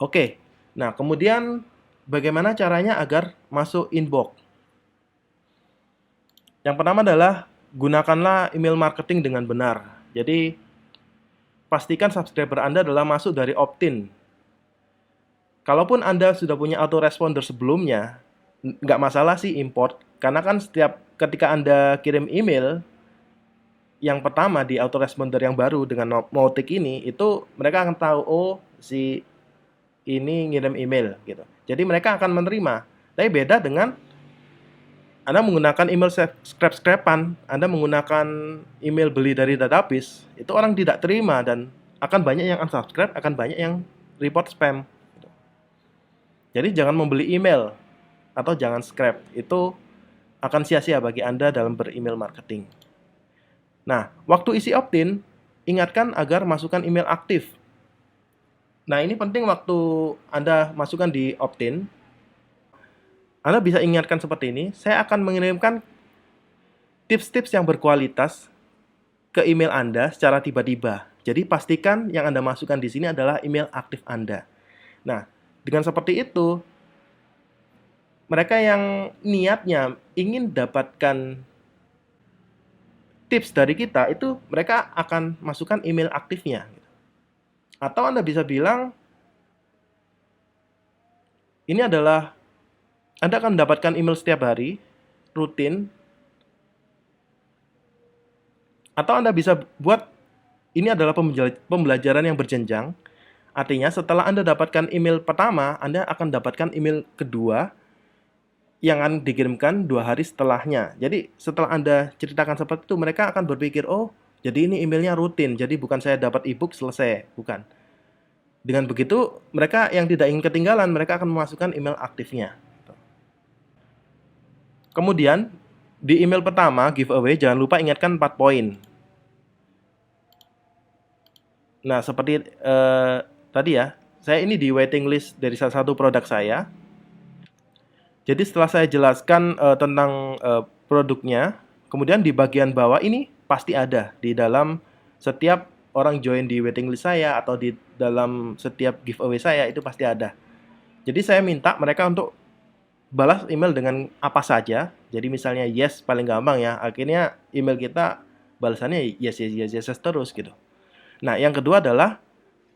Oke, nah kemudian bagaimana caranya agar masuk inbox? Yang pertama adalah gunakanlah email marketing dengan benar. Jadi pastikan subscriber Anda adalah masuk dari opt-in. Kalaupun Anda sudah punya autoresponder sebelumnya, nggak masalah sih import. Karena kan setiap ketika Anda kirim email, yang pertama di autoresponder yang baru dengan Mautic ini, itu mereka akan tahu, oh si ini ngirim email gitu. Jadi mereka akan menerima. Tapi beda dengan Anda menggunakan email scrap-scrapan, Anda menggunakan email beli dari database, itu orang tidak terima dan akan banyak yang unsubscribe, akan banyak yang report spam. Jadi jangan membeli email atau jangan scrap. Itu akan sia-sia bagi Anda dalam beremail marketing. Nah, waktu isi opt-in, ingatkan agar masukkan email aktif. Nah, ini penting waktu Anda masukkan di opt-in, Anda bisa ingatkan seperti ini, saya akan mengirimkan tips-tips yang berkualitas ke email Anda secara tiba-tiba. Jadi pastikan yang Anda masukkan di sini adalah email aktif Anda. Nah, dengan seperti itu, mereka yang niatnya ingin dapatkan tips dari kita, itu mereka akan masukkan email aktifnya. Atau Anda bisa bilang, ini adalah Anda akan mendapatkan email setiap hari, rutin, atau Anda bisa buat ini adalah pembelajaran yang berjenjang. Artinya setelah Anda dapatkan email pertama, Anda akan dapatkan email kedua yang akan dikirimkan 2 hari setelahnya. Jadi setelah Anda ceritakan seperti itu, mereka akan berpikir, oh jadi ini emailnya rutin, jadi bukan saya dapat ebook selesai, bukan. Dengan begitu, mereka yang tidak ingin ketinggalan, mereka akan memasukkan email aktifnya. Kemudian, di email pertama, giveaway, jangan lupa ingatkan 4 poin. Nah, seperti tadi ya, saya ini di waiting list dari salah satu produk saya. Jadi setelah saya jelaskan tentang produknya, kemudian di bagian bawah ini pasti ada di dalam setiap orang join di waiting list saya atau di dalam setiap giveaway saya itu pasti ada. Jadi saya minta mereka untuk balas email dengan apa saja. Jadi misalnya yes paling gampang ya. Akhirnya email kita balasannya yes yes yes yes, yes terus gitu. Nah, yang kedua adalah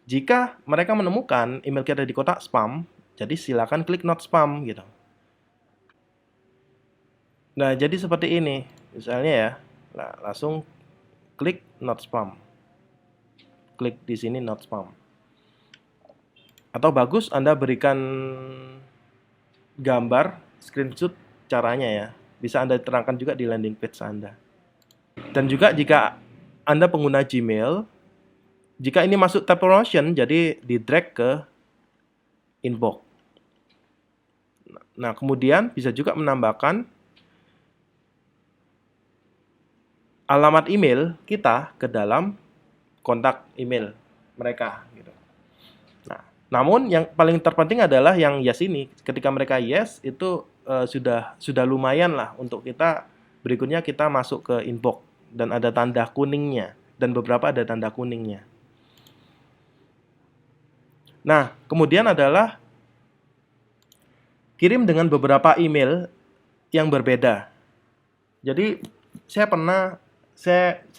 jika mereka menemukan email kita di kotak spam, jadi silakan klik not spam gitu. Nah, jadi seperti ini. Misalnya ya. Nah, langsung klik not spam. Klik di sini not spam. Atau bagus Anda berikan gambar, screenshot caranya ya. Bisa Anda terangkan juga di landing page Anda. Dan juga jika Anda pengguna Gmail, jika ini masuk tab promotion, jadi di drag ke inbox. Nah, kemudian bisa juga menambahkan alamat email kita ke dalam kontak email mereka gitu. Nah, namun yang paling terpenting adalah yang yes ini. Ketika mereka yes itu sudah lumayan lah untuk kita berikutnya kita masuk ke inbox dan ada tanda kuningnya dan beberapa ada tanda kuningnya. Nah, kemudian adalah kirim dengan beberapa email yang berbeda. Jadi saya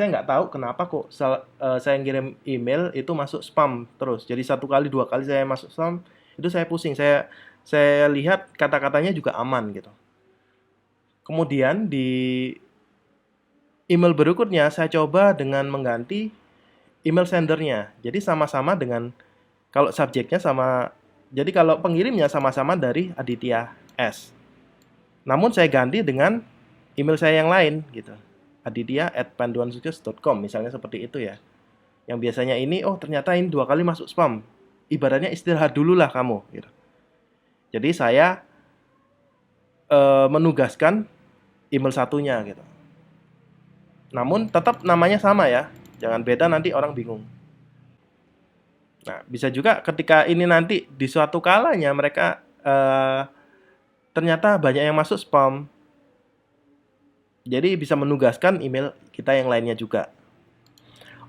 nggak tahu kenapa kok saya ngirim email itu masuk spam terus. Jadi 1 kali 2 kali saya masuk spam itu saya pusing. Saya lihat kata-katanya juga aman gitu. Kemudian di email berikutnya saya coba dengan mengganti email sendernya. Jadi sama-sama dengan kalau subjeknya sama. Jadi kalau pengirimnya sama-sama dari Aditya S. Namun saya ganti dengan email saya yang lain gitu. aditya@panduansukses.com misalnya seperti itu ya. Yang biasanya ini oh ternyata ini 2 kali masuk spam. Ibaratnya istirahat dulu lah kamu gitu. Jadi saya menugaskan email satunya gitu. Namun tetap namanya sama ya. Jangan beda nanti orang bingung. Nah, bisa juga ketika ini nanti di suatu kalanya mereka ternyata banyak yang masuk spam. Jadi bisa menugaskan email kita yang lainnya juga.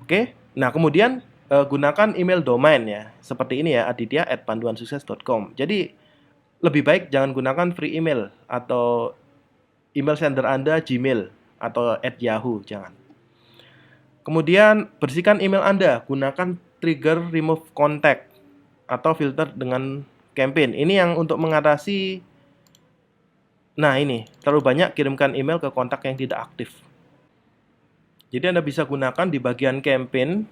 Oke. Nah, kemudian gunakan email domain ya, seperti ini ya, aditya@panduansukses.com. Jadi lebih baik jangan gunakan free email atau email sender Anda Gmail atau @yahoo, jangan. Kemudian bersihkan email Anda, gunakan trigger remove contact atau filter dengan campaign. Ini yang untuk mengatasi, nah ini, terlalu banyak kirimkan email ke kontak yang tidak aktif. Jadi Anda bisa gunakan di bagian campaign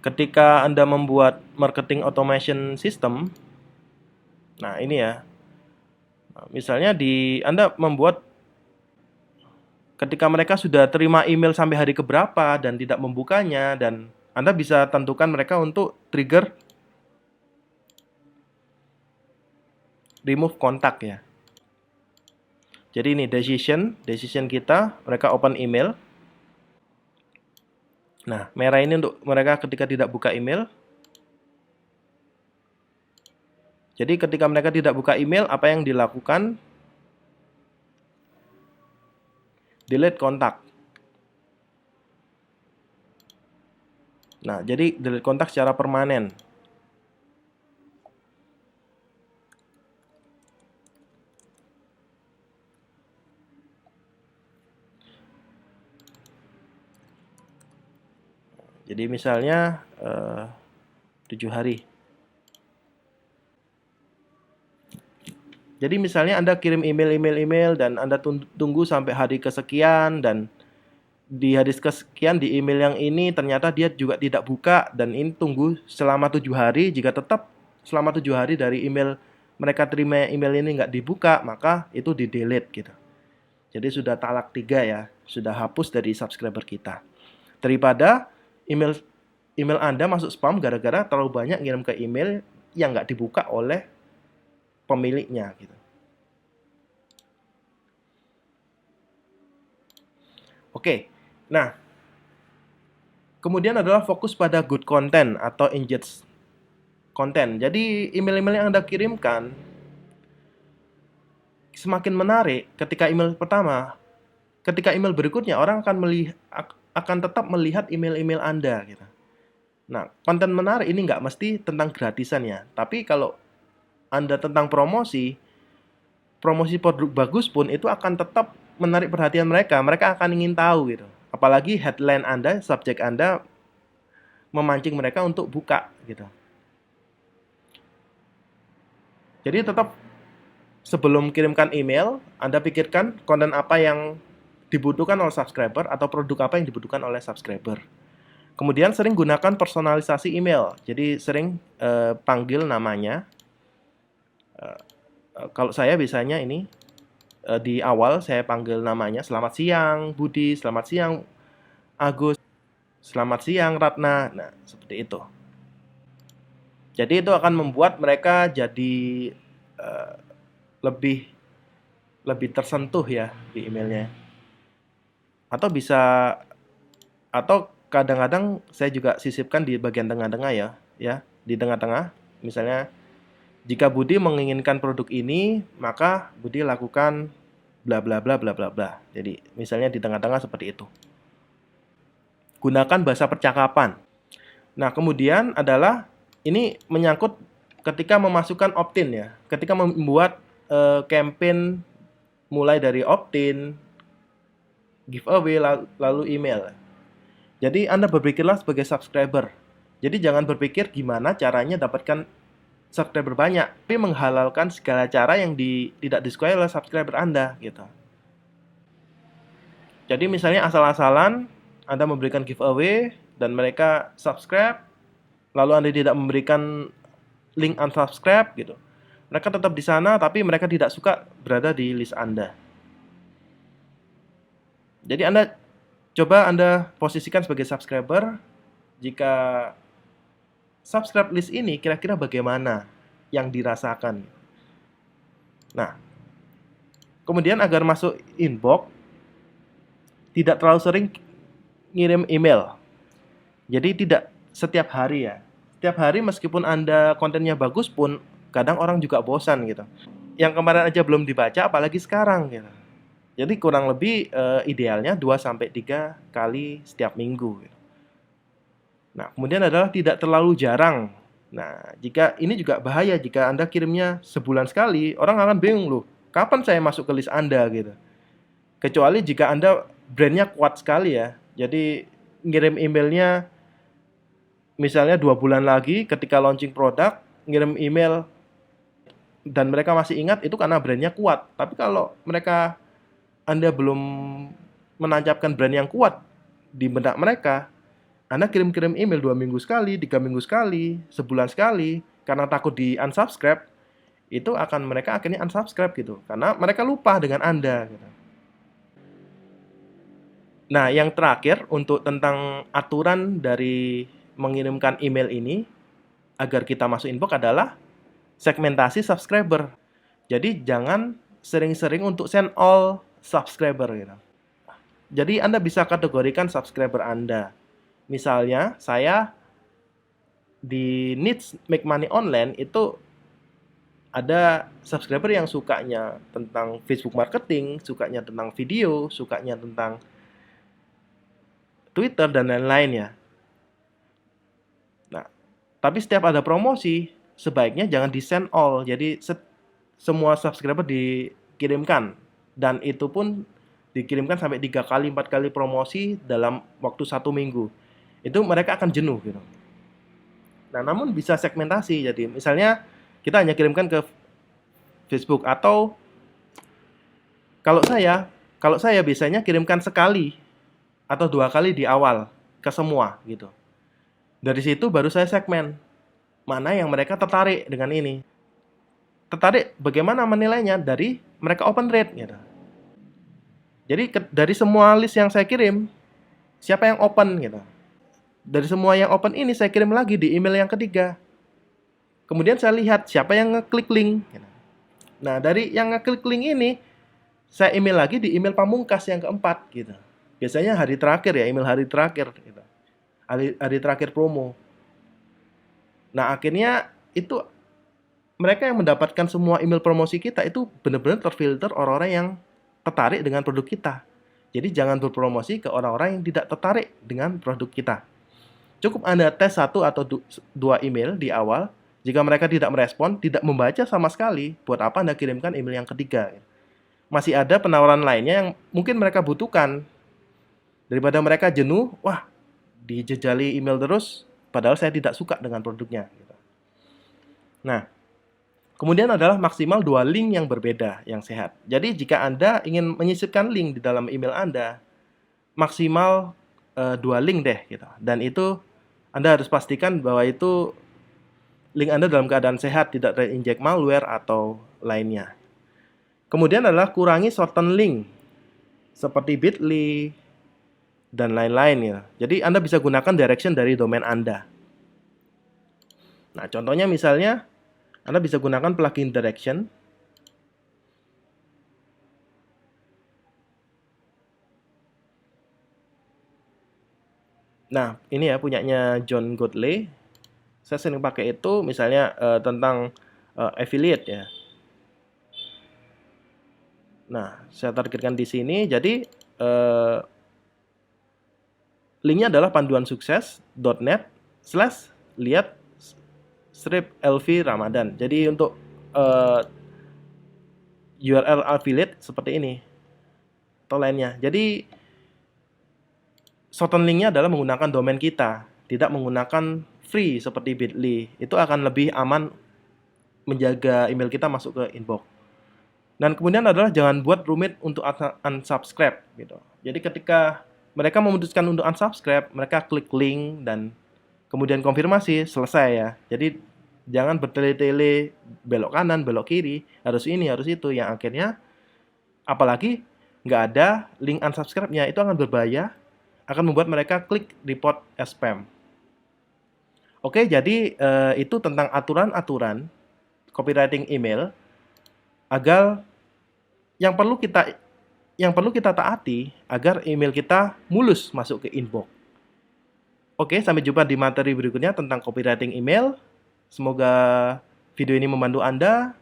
ketika Anda membuat marketing automation system. Nah ini ya, misalnya Anda membuat ketika mereka sudah terima email sampai hari keberapa dan tidak membukanya, dan Anda bisa tentukan mereka untuk trigger remove kontak ya. Jadi ini decision kita, mereka open email. Nah, merah ini untuk mereka ketika tidak buka email. Jadi ketika mereka tidak buka email, apa yang dilakukan? Delete kontak. Nah, jadi delete kontak secara permanen. Jadi misalnya 7 hari. Jadi misalnya Anda kirim email dan Anda tunggu sampai hari kesekian, dan di hari kesekian di email yang ini ternyata dia juga tidak buka, dan ini tunggu selama 7 hari. Jika tetap selama 7 hari dari email mereka terima email ini nggak dibuka, maka itu di delete gitu. Jadi sudah talak 3 ya, sudah hapus dari subscriber kita. Daripada email Anda masuk spam gara-gara terlalu banyak ngirim ke email yang nggak dibuka oleh pemiliknya gitu. Oke, nah kemudian adalah fokus pada good content atau engaged content. Jadi email-email yang Anda kirimkan semakin menarik ketika email pertama, ketika email berikutnya orang akan tetap melihat email-email Anda gitu. Nah, konten menarik ini nggak mesti tentang gratisan ya, tapi kalau Anda tentang promosi produk bagus pun itu akan tetap menarik perhatian mereka. Mereka akan ingin tahu gitu. Apalagi headline Anda, subjek Anda memancing mereka untuk buka gitu. Jadi tetap sebelum kirimkan email, Anda pikirkan konten apa yang dibutuhkan oleh subscriber atau produk apa yang dibutuhkan oleh subscriber. Kemudian sering gunakan personalisasi email. Jadi sering panggil namanya. Kalau saya biasanya ini di awal saya panggil namanya, selamat siang Budi, selamat siang Agus, selamat siang Ratna. Nah, seperti itu. Jadi itu akan membuat mereka jadi lebih tersentuh ya di emailnya. Atau kadang-kadang saya juga sisipkan di bagian tengah-tengah ya, di tengah-tengah. Misalnya jika Budi menginginkan produk ini, maka Budi lakukan bla bla bla bla bla bla. Jadi misalnya di tengah-tengah seperti itu. Gunakan bahasa percakapan. Nah, kemudian adalah ini menyangkut ketika memasukkan opt-in ya. Ketika membuat campaign mulai dari opt-in, giveaway, lalu email. Jadi Anda berpikirlah sebagai subscriber. Jadi jangan berpikir gimana caranya dapatkan subscriber banyak, tapi menghalalkan segala cara yang tidak disukai oleh subscriber Anda gitu. Jadi misalnya asal-asalan Anda memberikan giveaway dan mereka subscribe, lalu Anda tidak memberikan link unsubscribe gitu. Mereka tetap di sana tapi mereka tidak suka berada di list Anda. Jadi coba Anda posisikan sebagai subscriber. Jika subscribe list ini kira-kira bagaimana yang dirasakan. Nah, kemudian agar masuk inbox, tidak terlalu sering ngirim email. Jadi tidak setiap hari ya. Setiap hari meskipun Anda kontennya bagus pun, kadang orang juga bosan gitu. Yang kemarin aja belum dibaca, apalagi sekarang gitu. Jadi kurang lebih idealnya 2-3 kali setiap minggu gitu. Nah, kemudian adalah tidak terlalu jarang. Nah, jika ini juga bahaya jika Anda kirimnya sebulan sekali, orang akan bingung loh, kapan saya masuk ke list Anda gitu. Kecuali jika Anda brandnya kuat sekali ya. Jadi ngirim emailnya misalnya 2 bulan lagi ketika launching produk, ngirim email dan mereka masih ingat itu karena brandnya kuat. Tapi kalau mereka Anda belum menancapkan brand yang kuat di benak mereka, Anda kirim-kirim email 2 minggu sekali, 3 minggu sekali, sebulan sekali, karena takut di unsubscribe, itu akan mereka akhirnya unsubscribe gitu, karena mereka lupa dengan Anda. Gitu. Nah, yang terakhir untuk tentang aturan dari mengirimkan email ini agar kita masuk inbox adalah segmentasi subscriber. Jadi jangan sering-sering untuk send all subscriber gitu. Jadi Anda bisa kategorikan subscriber Anda. Misalnya saya di Needs Make Money Online itu ada subscriber yang sukanya tentang Facebook marketing, sukanya tentang video, sukanya tentang Twitter dan lain-lain ya. Nah, tapi setiap ada promosi sebaiknya jangan di send all. Jadi semua subscriber dikirimkan dan itu pun dikirimkan sampai 3 kali 4 kali promosi dalam waktu 1 minggu. Itu mereka akan jenuh gitu. Nah, namun bisa segmentasi. Jadi misalnya kita hanya kirimkan ke Facebook atau kalau saya biasanya kirimkan sekali atau 2 kali di awal ke semua gitu. Dari situ baru saya segmen mana yang mereka tertarik dengan ini. Tertarik bagaimana menilainya dari mereka open rate gitu. Jadi dari semua list yang saya kirim, siapa yang open gitu. Dari semua yang open ini saya kirim lagi di email yang ketiga. Kemudian saya lihat siapa yang ngeklik link. Gitu. Nah, dari yang ngeklik link ini, saya email lagi di email pamungkas yang keempat gitu. Biasanya hari terakhir ya, email hari terakhir gitu. Hari terakhir promo. Nah, akhirnya itu mereka yang mendapatkan semua email promosi kita itu benar-benar terfilter orang-orang yang tertarik dengan produk kita. Jadi jangan berpromosi ke orang-orang yang tidak tertarik dengan produk kita. Cukup Anda tes 1 atau 2 email di awal. Jika mereka tidak merespon, tidak membaca sama sekali, buat apa Anda kirimkan email yang ketiga? Masih ada penawaran lainnya yang mungkin mereka butuhkan. Daripada mereka jenuh, wah, dijejali email terus, padahal saya tidak suka dengan produknya. Nah, kemudian adalah maksimal 2 link yang berbeda, yang sehat. Jadi jika Anda ingin menyisipkan link di dalam email Anda, maksimal 2 link deh gitu. Dan itu Anda harus pastikan bahwa itu link Anda dalam keadaan sehat, tidak terinjek malware atau lainnya. Kemudian adalah kurangi shorten link seperti bit.ly dan lain-lain ya. Jadi Anda bisa gunakan direction dari domain Anda. Nah, contohnya misalnya Anda bisa gunakan plugin direction. Nah, ini ya punyanya John Godley. Saya sering pakai itu misalnya tentang affiliate ya. Nah, saya targetkan di sini. Jadi linknya adalah panduanSukses.net/lihat/LV Ramadan. Jadi untuk URL affiliate seperti ini atau lainnya. Jadi shorten linknya adalah menggunakan domain kita, tidak menggunakan free seperti bit.ly. Itu akan lebih aman menjaga email kita masuk ke inbox. Dan kemudian adalah jangan buat rumit untuk unsubscribe gitu. Jadi ketika mereka memutuskan untuk unsubscribe, mereka klik link dan kemudian konfirmasi, selesai ya. Jadi jangan bertele-tele belok kanan, belok kiri, harus ini, harus itu, yang akhirnya apalagi nggak ada link unsubscribe-nya, itu akan berbahaya, akan membuat mereka klik report as spam. Oke, jadi itu tentang aturan-aturan copywriting email agar yang perlu kita taati agar email kita mulus masuk ke inbox. Oke, sampai jumpa di materi berikutnya tentang copywriting email. Semoga video ini membantu Anda.